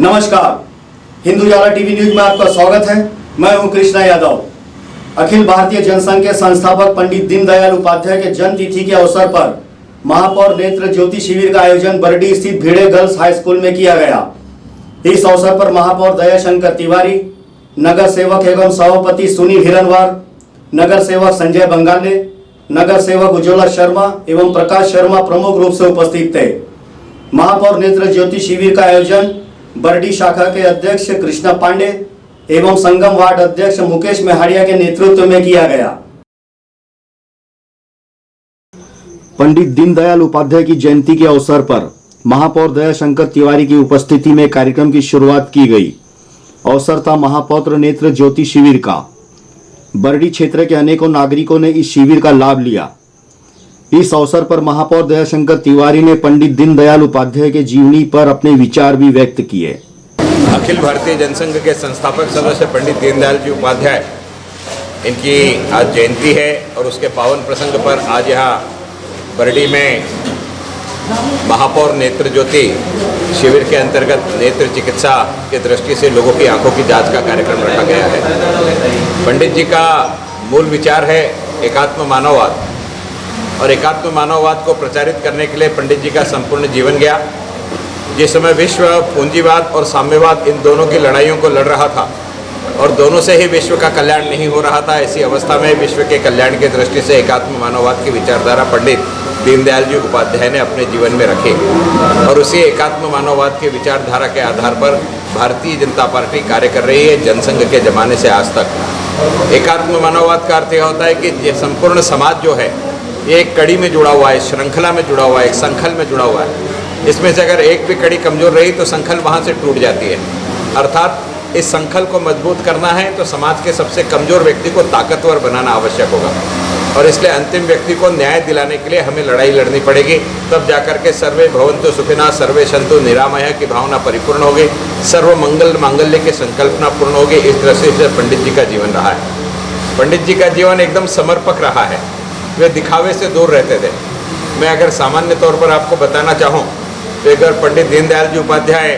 नमस्कार, हिंदू उजाला TV news में आपका स्वागत है। मैं हूं कृष्णा यादव। अखिल भारतीय जनसंघ के संस्थापक पंडित दीनदयाल उपाध्याय के जन्म तिथि के अवसर पर महापौर नेत्र ज्योति शिविर का आयोजन बरडी स्थित भिड़े गर्ल्स हाई स्कूल में किया गया। इस अवसर पर महापौर दयाशंकर तिवारी, नगर सेवक एवं सभापति सुनील हिरनवार, नगर सेवक संजय बंगाले, नगर सेवक उज्ज्वला शर्मा एवं प्रकाश शर्मा प्रमुख रूप से उपस्थित थे। महापौर नेत्र ज्योति शिविर का आयोजन बरडी शाखा के अध्यक्ष कृष्णा पांडे एवं संगम वार्ड अध्यक्ष मुकेश मेहाड़िया के नेतृत्व में किया गया। पंडित दीनदयाल उपाध्याय की जयंती के अवसर पर महापौर दयाशंकर तिवारी की उपस्थिति में कार्यक्रम की शुरुआत की गई। अवसर था महापौत्र नेत्र ज्योति शिविर का। बरडी क्षेत्र के अनेकों नागरिकों ने इस शिविर का लाभ लिया। इस अवसर पर महापौर दयाशंकर तिवारी ने पंडित दीनदयाल उपाध्याय के जीवनी पर अपने विचार भी व्यक्त किए। अखिल भारतीय जनसंघ के संस्थापक सदस्य पंडित दीनदयाल जी उपाध्याय, इनकी आज जयंती है और उसके पावन प्रसंग पर आज यहाँ बरडी में महापौर नेत्र ज्योति शिविर के अंतर्गत नेत्र चिकित्सा के दृष्टि से लोगों की आंखों की जांच का कार्यक्रम रखा गया है। पंडित जी का मूल विचार है एकात्म मानववाद, और एकात्म मानववाद को प्रचारित करने के लिए पंडित जी का संपूर्ण जीवन गया। जिस समय विश्व पूंजीवाद और साम्यवाद इन दोनों की लड़ाइयों को लड़ रहा था और दोनों से ही विश्व का कल्याण नहीं हो रहा था, ऐसी अवस्था में विश्व के कल्याण की दृष्टि से एकात्म मानववाद की विचारधारा पंडित दीनदयाल जी उपाध्याय ने अपने जीवन में रखी और उसी एकात्म मानववाद की विचारधारा के आधार पर भारतीय जनता पार्टी कार्य कर रही है जनसंघ के ज़माने से आज तक। एकात्म मानववाद का अर्थ यह होता है कि ये संपूर्ण समाज जो है ये एक कड़ी में जुड़ा हुआ है, श्रृंखला में जुड़ा हुआ है, एक संखल में जुड़ा हुआ है। इसमें से अगर एक भी कड़ी कमज़ोर रही तो संखल वहाँ से टूट जाती है। अर्थात इस संखल को मजबूत करना है तो समाज के सबसे कमज़ोर व्यक्ति को ताकतवर बनाना आवश्यक होगा और इसलिए अंतिम व्यक्ति को न्याय दिलाने के लिए हमें लड़ाई लड़नी पड़ेगी। तब जाकर के सर्वे भवन्तु सुखिनः सर्वे सन्तु निरामयः की भावना परिपूर्ण होगी, सर्व मंगल मांगल्य की संकल्पना पूर्ण होगी। इस दृष्टि से पंडित जी का जीवन रहा है। पंडित जी का जीवन एकदम समर्पक रहा है। वे दिखावे से दूर रहते थे। मैं अगर सामान्य तौर पर आपको बताना चाहूँ तो एक बार पंडित दीनदयाल जी उपाध्याय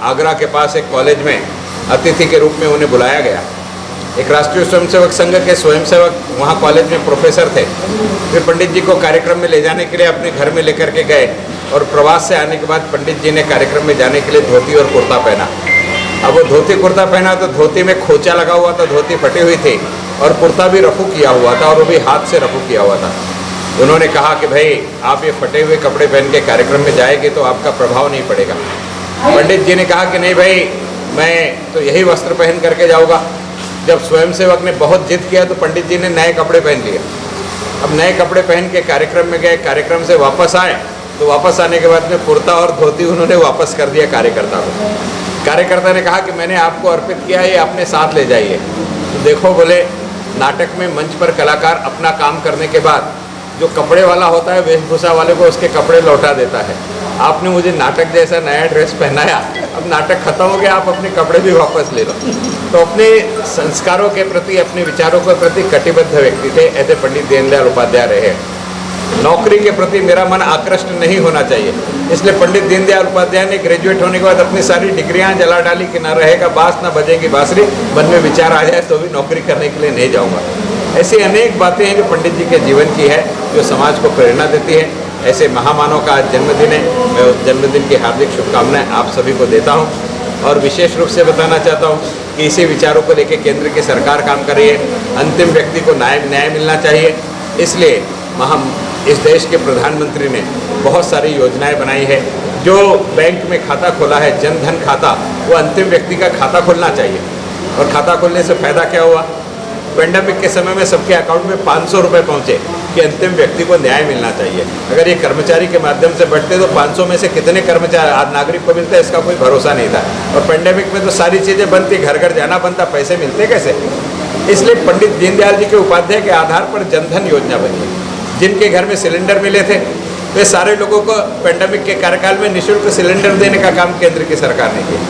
आगरा के पास एक कॉलेज में अतिथि के रूप में उन्हें बुलाया गया। एक राष्ट्रीय स्वयंसेवक संघ के स्वयंसेवक वहाँ कॉलेज में प्रोफेसर थे। वे पंडित जी को कार्यक्रम में ले जाने के लिए अपने घर में लेकर के गए और प्रवास से आने के बाद पंडित जी ने कार्यक्रम में जाने के लिए धोती और कुर्ता पहना। अब वो धोती कुर्ता पहना तो धोती में खोचा लगा हुआ था, धोती फटी हुई थी और कुर्ता भी रफू किया हुआ था और वो भी हाथ से रफू किया हुआ था। उन्होंने कहा कि भाई आप ये फटे हुए कपड़े पहन के कार्यक्रम में जाएंगे तो आपका प्रभाव नहीं पड़ेगा। पंडित जी ने कहा कि नहीं भाई, मैं तो यही वस्त्र पहन करके जाऊँगा। जब स्वयंसेवक ने बहुत जिद किया तो पंडित जी ने नए कपड़े पहन लिए। अब नए कपड़े पहन के कार्यक्रम में गए, कार्यक्रम से वापस आए तो वापस आने के बाद में कुर्ता और धोती उन्होंने वापस कर दिया कार्यकर्ता को। कार्यकर्ता ने कहा कि मैंने आपको अर्पित किया, ये अपने साथ ले जाइए। तो देखो बोले, नाटक में मंच पर कलाकार अपना काम करने के बाद जो कपड़े वाला होता है वेशभूषा वाले को उसके कपड़े लौटा देता है। आपने मुझे नाटक जैसा नया ड्रेस पहनाया, अब नाटक खत्म हो गया, आप अपने कपड़े भी वापस ले लो। तो अपने संस्कारों के प्रति, अपने विचारों के प्रति कटिबद्ध व्यक्ति थे। ऐसे पंडित दीनदयाल उपाध्याय रहे। नौकरी के प्रति मेरा मन आकृष्ट नहीं होना चाहिए, इसलिए पंडित दीनदयाल उपाध्याय ने ग्रेजुएट होने के बाद अपनी सारी डिग्रियां जला डाली कि ना रहेगा बांस ना बजेगी बांसुरी, मन में विचार आ जाए तो भी नौकरी करने के लिए नहीं जाऊंगा। ऐसी अनेक बातें हैं जो पंडित जी के जीवन की है, जो समाज को प्रेरणा देती है। ऐसे महामानव का आज जन्मदिन है। मैं उस जन्मदिन की हार्दिक शुभकामनाएं आप सभी को देता हूँ और विशेष रूप से बताना चाहता हूँ कि इसी विचारों को लेकर केंद्र की सरकार काम कर रही है। अंतिम व्यक्ति को न्याय मिलना चाहिए, इसलिए इस देश के प्रधानमंत्री ने बहुत सारी योजनाएं बनाई है। जो बैंक में खाता खोला है, जन धन खाता, वो अंतिम व्यक्ति का खाता खोलना चाहिए। और खाता खोलने से फ़ायदा क्या हुआ? पेंडेमिक के समय में सबके अकाउंट में 500 रुपये पहुँचे कि अंतिम व्यक्ति को न्याय मिलना चाहिए। अगर ये कर्मचारी के माध्यम से बढ़ते तो 500 में से कितने कर्मचारी आज नागरिक को मिलते हैं, इसका कोई भरोसा नहीं था। और पेंडेमिक में तो सारी चीज़ें बनती, घर घर जाना बनता, पैसे मिलते कैसे? इसलिए पंडित दीनदयाल जी के उपाध्याय के आधार पर जनधन योजना बनी है। जिनके घर में सिलेंडर मिले थे वे सारे लोगों को पेंडेमिक के कार्यकाल में निःशुल्क सिलेंडर देने का काम केंद्र की सरकार ने किया।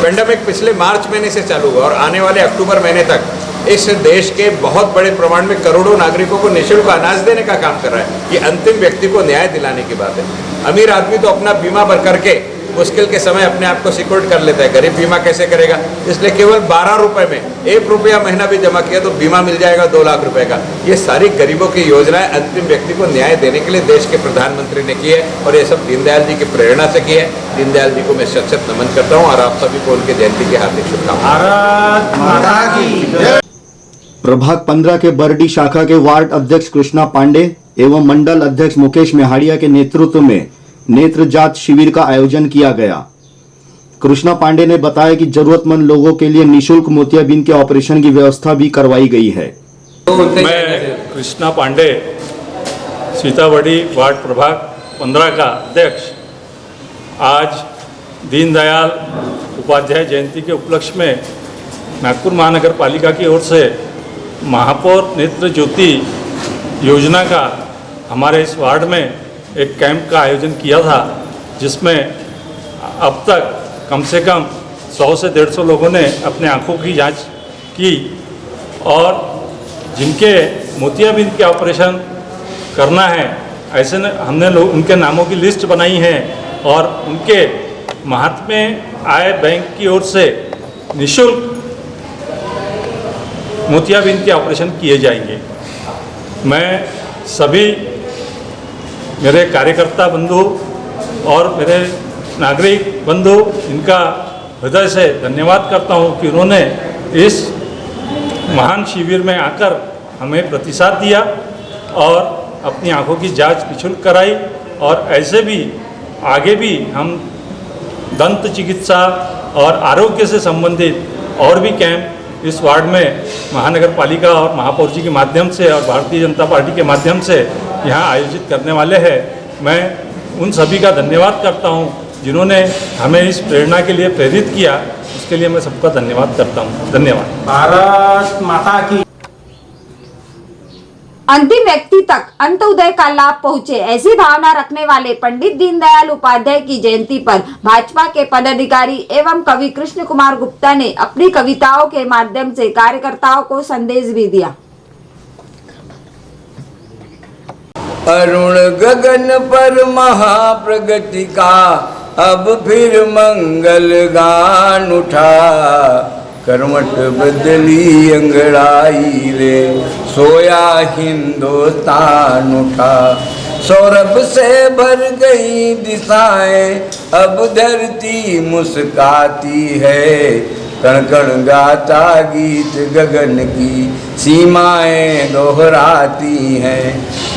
पेंडेमिक पिछले मार्च महीने से चालू हुआ और आने वाले अक्टूबर महीने तक इस देश के बहुत बड़े प्रमाण में करोड़ों नागरिकों को निःशुल्क अनाज देने का काम कर रहा है। ये अंतिम व्यक्ति को न्याय दिलाने की बात है। अमीर आदमी तो अपना बीमा भर करके मुश्किल के समय अपने आप को सिक्योर्ड कर लेता है। गरीब बीमा कैसे करेगा? इसलिए केवल 12 रुपये में 1 रुपया महीना भी जमा किया तो बीमा मिल जाएगा 2 लाख रुपए का। ये सारी गरीबों की योजनाएं अंतिम व्यक्ति को न्याय देने के लिए देश के प्रधानमंत्री ने की है और ये सब दीनदयाल जी की प्रेरणा से की है। दीनदयाल जी को मैं शत नमन करता हूँ और आप सभी को उनके जयंती की हार्दिक शुभकामनाएं। प्रभाग 15 के बरडी शाखा के वार्ड अध्यक्ष कृष्णा पांडे एवं मंडल अध्यक्ष मुकेश मेहाड़िया के नेतृत्व में नेत्र जांच शिविर का आयोजन किया गया। कृष्णा पांडे ने बताया कि जरूरतमंद लोगों के लिए निशुल्क मोतियाबिंद के ऑपरेशन की व्यवस्था भी करवाई गई है। मैं कृष्णा पांडे सीतामढ़ी वार्ड प्रभाग 15 का अध्यक्ष आज दीनदयाल उपाध्याय जयंती के उपलक्ष्य में नागपुर महानगर पालिका की ओर से महापौर नेत्र ज्योति योजना का हमारे इस वार्ड में एक कैंप का आयोजन किया था, जिसमें अब तक कम से कम 100 से 150 लोगों ने अपने आँखों की जांच की और जिनके मोतियाबिंद के ऑपरेशन करना है ऐसे हमने उनके नामों की लिस्ट बनाई है और उनके महात्म्य आय बैंक की ओर से निःशुल्क मोतियाबिंद के ऑपरेशन किए जाएंगे। मैं सभी मेरे कार्यकर्ता बंधु और मेरे नागरिक बंधु इनका हृदय से धन्यवाद करता हूं कि उन्होंने इस महान शिविर में आकर हमें प्रतिसाद दिया और अपनी आंखों की जांच निःशुल्क कराई और ऐसे भी आगे भी हम दंत चिकित्सा और आरोग्य से संबंधित और भी कैंप इस वार्ड में महानगर पालिका और महापौर जी के माध्यम से और भारतीय जनता पार्टी के माध्यम से यहाँ आयोजित करने वाले हैं। मैं उन सभी का धन्यवाद करता हूँ जिन्होंने हमें इस प्रेरणा के लिए प्रेरित किया, उसके लिए मैं सबका धन्यवाद करता हूँ। धन्यवाद। भारत माता की। अंतिम व्यक्ति तक अंत्योदय का लाभ पहुंचे, ऐसी भावना रखने वाले पंडित दीनदयाल उपाध्याय की जयंती पर भाजपा के पदाधिकारी एवं कवि कृष्ण कुमार गुप्ता ने अपनी कविताओं के माध्यम से कार्यकर्ताओं को संदेश भी दिया। अरुण गगन पर महाप्रगति का अब फिर मंगल गान उठा, करवट बदली अंगड़ाई रे सोया हिंदुस्तान उठा। सौरभ से भर गई दिशाएं अब धरती मुस्काती है, कण कण गाता गीत गगन की सीमाएं दोहराती हैं।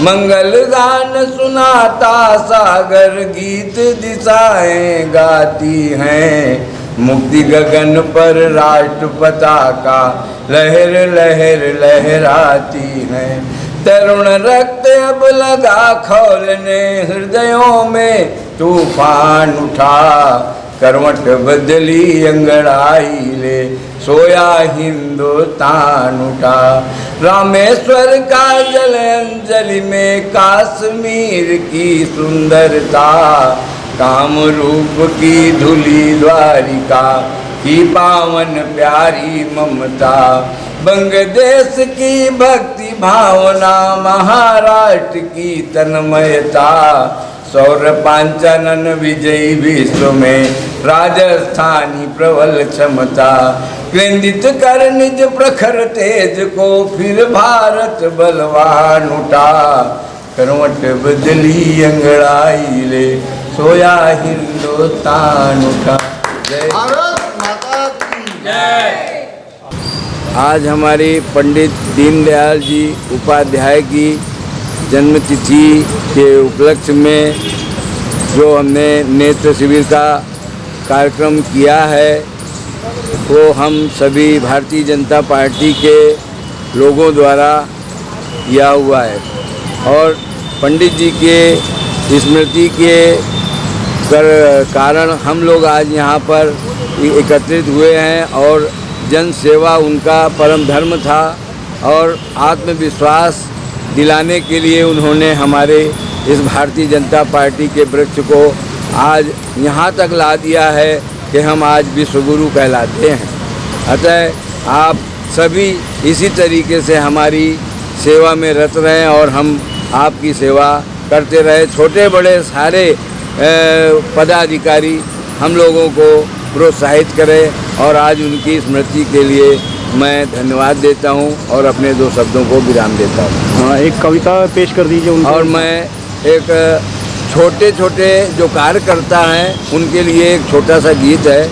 मंगल गान सुनाता सागर गीत दिशाएं गाती हैं। मुक्ति गगन पर राष्ट्र पताका लहर लहर लहराती है। तरुण रक्त अब लगा खौलने हृदयों में तूफान उठा, करवट बदली अंगड़ाई ले सोया हिंदुस्तान उठा। रामेश्वर का जल अंजलि में कश्मीर की सुंदरता, कामरूप की धुली द्वारिका की पावन प्यारी ममता। बांग्लादेश की भक्ति भावना, महाराष्ट्र की तन्मयता, सौर पांचानन विजयी विश्व में राजस्थानी प्रबल क्षमता। केंद्रित कर निज प्रखर तेज को फिर भारत बलवान उठा, करवट बदली अंगड़ाई ले सोया हिंदुस्तान उठा। जय भारत माता की जय। आज हमारी पंडित दीनदयाल जी उपाध्याय की जन्मतिथि के उपलक्ष्य में जो हमने नेत्र शिविर का कार्यक्रम किया है वो हम सभी भारतीय जनता पार्टी के लोगों द्वारा किया हुआ है और पंडित जी के स्मृति के कारण हम लोग आज यहाँ पर एकत्रित हुए हैं और जन सेवा उनका परम धर्म था और आत्मविश्वास दिलाने के लिए उन्होंने हमारे इस भारतीय जनता पार्टी के वृक्ष को आज यहाँ तक ला दिया है कि हम आज विश्वगुरु कहलाते हैं। अतः आप सभी इसी तरीके से हमारी सेवा में रत रहें और हम आपकी सेवा करते रहे। छोटे बड़े सारे पदाधिकारी हम लोगों को प्रोत्साहित करें। और आज उनकी स्मृति के लिए मैं धन्यवाद देता हूं और अपने 2 शब्दों को विराम देता हूं। हाँ, एक कविता पेश कर दीजिए उनको। और मैं एक छोटे छोटे जो कार्यकर्ता हैं उनके लिए एक छोटा सा गीत है।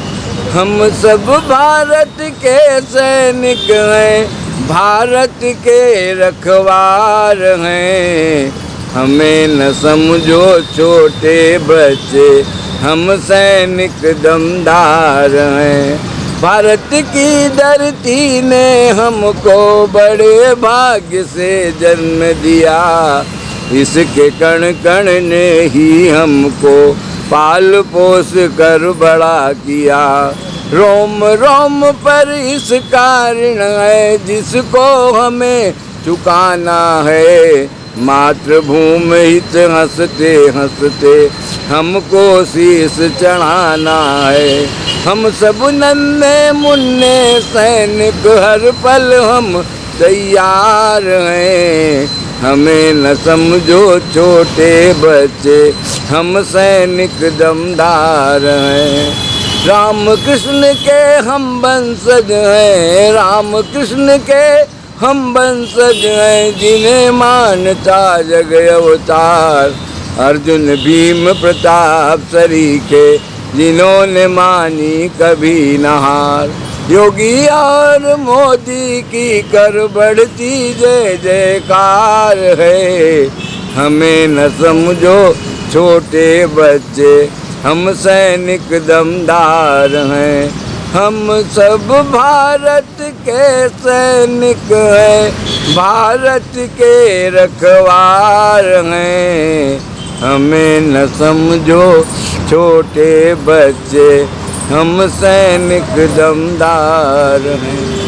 हम सब भारत के सैनिक हैं, भारत के रखवार हैं, हमें न समझो छोटे बच्चे, हम सैनिक दमदार हैं। भारत की धरती ने हमको बड़े भाग्य से जन्म दिया, इसके कण कण ने ही हमको पाल पोस कर बड़ा किया। रोम रोम पर इस कारण है जिसको हमें चुकाना है, मातृभूमि हित हंसते हंसते हमको शीश चढ़ाना है। हम सब नन्हे मुन्ने सैनिक हर पल हम तैयार हैं, हमें न समझो छोटे बच्चे, हम सैनिक दमदार हैं। राम कृष्ण के हम वंशज हैं, राम कृष्ण के हम वंशज हैं, जिन्हें मानता जग अवतार। अर्जुन भीम प्रताप सरीखे, जिन्होंने मानी कभी न हार। योगी और मोदी की कर बढ़ती जय जयकार है, हमें न समझो छोटे बच्चे, हम सैनिक दमदार हैं। हम सब भारत के सैनिक हैं, भारत के रखवार हैं, हमें न समझो छोटे बच्चे, हम सैनिक दमदार हैं।